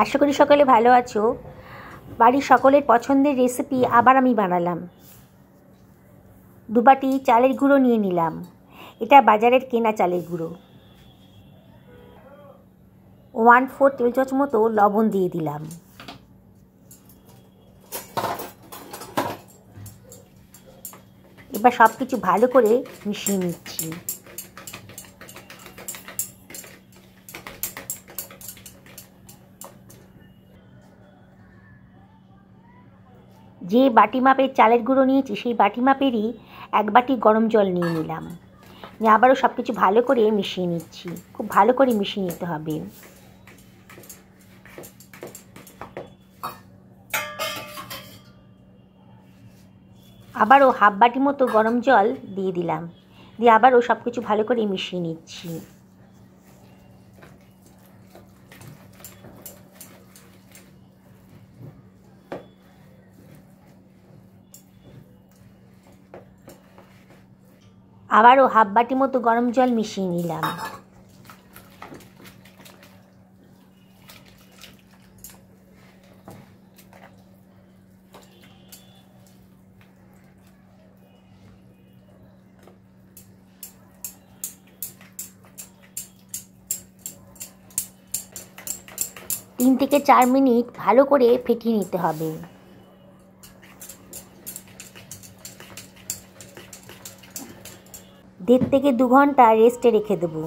আশা করি সকলে ভালো আছো। বাড়ির সকলের পছন্দের রেসিপি আবার আমি বানালাম। 2 বাটি চালের গুঁড়ো নিয়ে নিলাম। এটা বাজারের কেনা চালের গুঁড়ো। 1/4 টেবিল চামচ মতো লবণ দিয়ে দিলাম। এবার সব কিছু ভালো করে মিশিয়ে নিচ্ছি। যে বাটি মাপের চালের গুঁড়ো নিয়েছি সেই বাটি মাপেরই 1 বাটি গরম জল নিয়ে নিলাম। নিয়ে আবারও সব কিছু ভালো করে মিশিয়ে নিচ্ছি। খুব ভালো করে মিশিয়ে নিতে হবে। আবারও 1/2 বাটি মতো গরম জল দিয়ে দিলাম। দিয়ে আবারও সব কিছু ভালো করে মিশিয়ে নিচ্ছি। আবারও 1/2 বাটি মতো গরম জল মিশিয়ে নিলাম। তিন থেকে 4 মিনিট ভালো করে ফেটিয়ে নিতে হবে। 1.5 থেকে 2 ঘন্টা রেস্টে রেখে দেবো।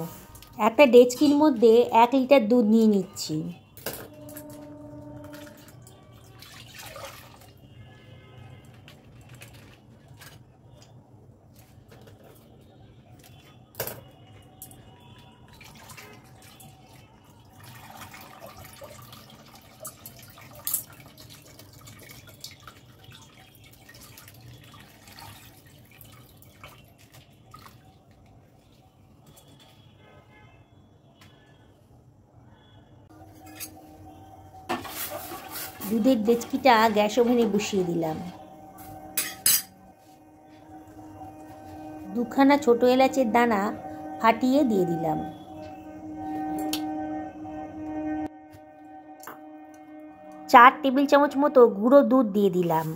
একটা ডেচকির মধ্যে 1 লিটার দুধ নিয়ে নিচ্ছি। দুধের ডেচকিটা গ্যাস ওভেনে বসিয়ে দিলাম। 2খানা ছোটো এলাচের দানা ফাটিয়ে দিয়ে দিলাম। চার টেবিল চামচ মতো গুঁড়ো দুধ দিয়ে দিলাম।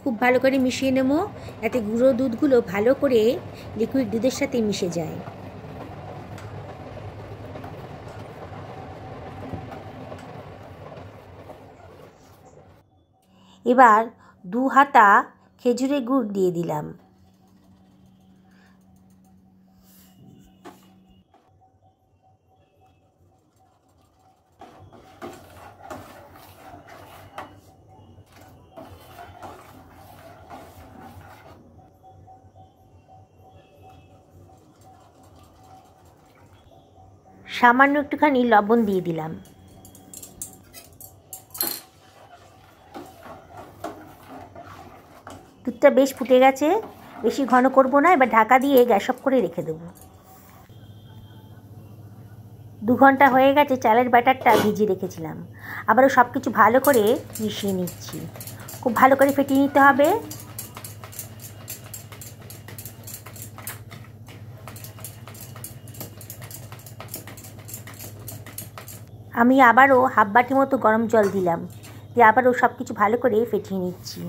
খুব ভালো করে মিশিয়ে নেব, যাতে গুঁড়ো দুধগুলো ভালো করে লিকুইড দুধের সাথে মিশে যায়। এবার 2 হাতা খেজুরের গুড় দিয়ে দিলাম। সামান্য একটুখানি লবণ দিয়ে দিলাম। দুধটা বেশ ফুটে গেছে, বেশি ঘন করব না। এবার ঢাকা দিয়ে গ্যাস অফ করে রেখে দেবো। 2 ঘন্টা হয়ে গেছে, চালের ব্যাটারটা ভিজিয়ে রেখেছিলাম। আবারও সব কিছু ভালো করে মিশিয়ে নিচ্ছি। খুব ভালো করে ফেটিয়ে নিতে হবে। আমি আবারও 1/2 বাটি মতো গরম জল দিলাম। দিয়ে আবারও সব কিছু ভালো করে ফেটিয়ে নিচ্ছি।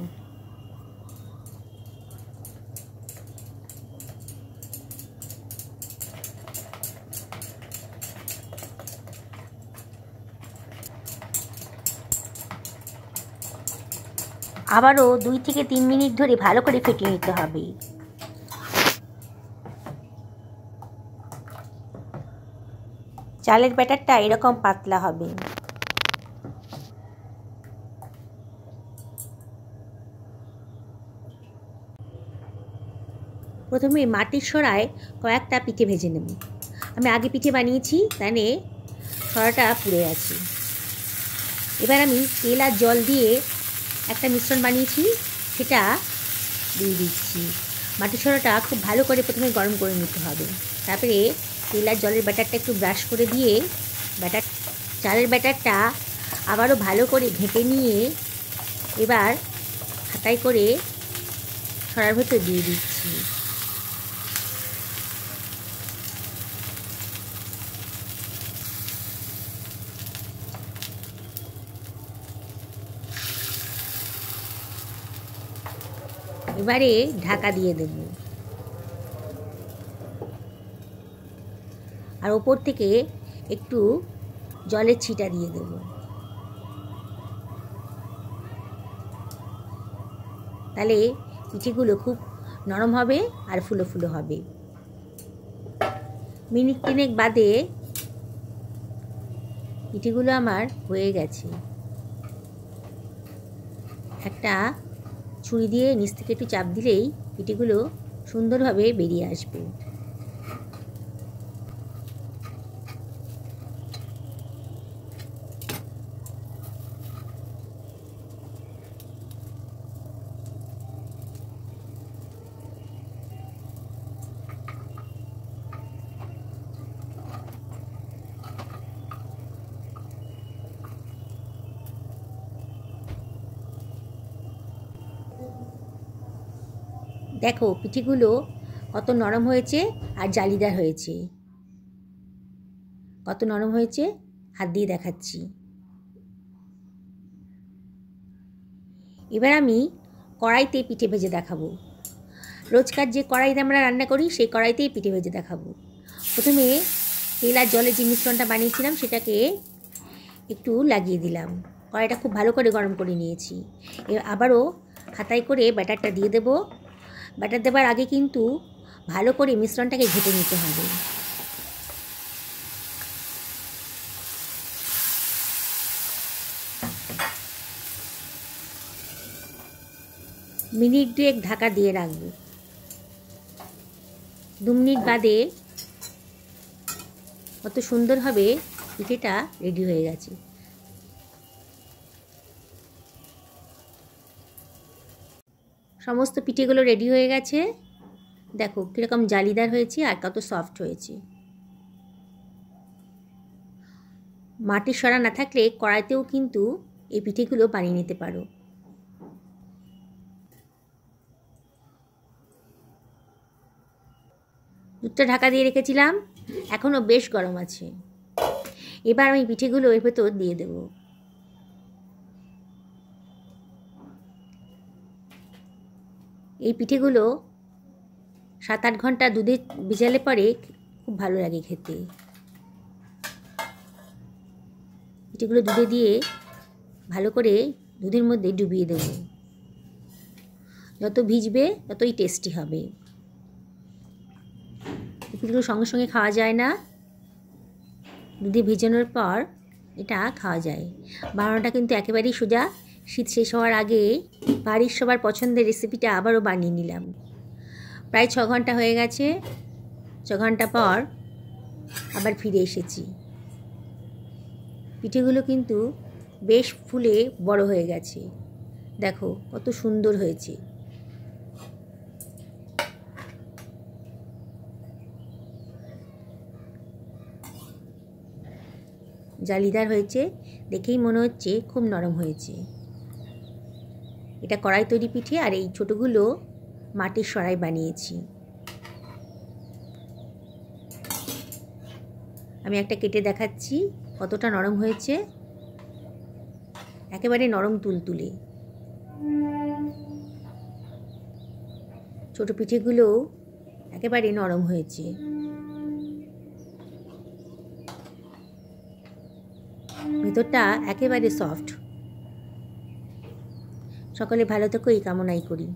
আবারও 2 থেকে 3 মিনিট ধরে ভালো করে ফেটিয়ে নিতে হবে। চালের ব্যাটারটা এরকম পাতলা হবে। প্রথমে মাটির সরায় কয়েকটা পিঠে ভেজে নেব। আমি আগে পিঠে বানিয়েছি, তাই সরাটা পুড়ে আছে। এবার আমি তেল আর জল দিয়ে একটা মিশ্রণ বানিয়েছি, সেটা দিয়ে দিচ্ছি। মাটির সরাটা খুব ভালো করে প্রথমে গরম করে নিতে হবে। তারপরে তেল আর জলের ব্যাটারটা একটু ব্রাশ করে দিয়ে চালের ব্যাটারটা আবারও ভালো করে ঘেঁটে নিয়ে এবার হাতায় করে সরার ভেতর দিয়ে দিচ্ছি। 2 এবারে ঢাকা দিয়ে দেব, আর ওপর থেকে একটু জলের ছিটা দিয়ে দেব। তাহলে পিঠেগুলো খুব নরম হবে আর ফুলো ফুলো হবে। মিনিট 3 বাদে পিঠেগুলো আমার হয়ে গেছে। একটা ছুরি দিয়ে নিচ থেকে একটু চাপ দিলেই পিঠেগুলো সুন্দরভাবে বেরিয়ে আসবে। দেখো পিঠেগুলো কত নরম হয়েছে আর জালিদার হয়েছে। কত নরম হয়েছে হাত দিয়ে দেখাচ্ছি। এবার আমি কড়াইতে পিঠে ভেজে দেখাবো। রোজকার যে কড়াইতে আমরা রান্না করি সেই কড়াইতেই পিঠে ভেজে দেখাবো। প্রথমে তেল আর জলের যে মিশ্রণটা বানিয়েছিলাম সেটাকে একটু লাগিয়ে দিলাম। কড়াইটা খুব ভালো করে গরম করে নিয়েছি। আবারও হাতায় করে ব্যাটারটা দিয়ে দেবো। ব্যাটার দেবার আগে কিন্তু ভালো করে মিশ্রণটাকে ঘেটে নিতে হবে। মিনিট 2 ঢাকা দিয়ে রাখবো। 2 মিনিট বাদে কত সুন্দরভাবে পিঠেটা রেডি হয়ে গেছে। সমস্ত পিঠেগুলো রেডি হয়ে গেছে। দেখো কীরকম জালিদার হয়েছে আর কত সফট হয়েছে। মাটির সরা না থাকলে কড়াইতেও কিন্তু এই পিঠেগুলো বানিয়ে নিতে পারো। দুধটা ঢাকা দিয়ে রেখেছিলাম, এখনও বেশ গরম আছে। এবার আমি পিঠেগুলো এর ভেতর দিয়ে দেব। এই পিঠেগুলো 7-8 ঘন্টা দুধে ভিজালে পরে খুব ভালো লাগে খেতে। পিঠেগুলো দুধে দিয়ে ভালো করে দুধের মধ্যে ডুবিয়ে দেব। যত ভিজবে ততই টেস্টি হবে। পিঠেগুলো সঙ্গে সঙ্গে খাওয়া যায় না, দুধে ভেজানোর পর এটা খাওয়া যায়। বানানোটা কিন্তু একেবারেই সোজা। শীত শেষ হওয়ার আগে বাড়ির সবার পছন্দের রেসিপিটা আবারও বানিয়ে নিলাম। প্রায় 6 ঘন্টা হয়ে গেছে। 6 ঘন্টা পর আবার ফিরে এসেছি। পিঠেগুলো কিন্তু বেশ ফুলে বড় হয়ে গেছে। দেখো কত সুন্দর হয়েছে। জালিদার হয়েছে, দেখেই মনে হচ্ছে খুব নরম হয়েছে। এটা কড়াই তৈরি পিঠে, আর এই ছোটোগুলো মাটির সরাই বানিয়েছি। আমি একটা কেটে দেখাচ্ছি কতটা নরম হয়েছে। একেবারে নরম তুলতুলে। ছোটো পিঠেগুলো একেবারে নরম হয়েছে। ভেতরটা একেবারে সফট। সকলে ভালো থেকো এই কামনাই করি।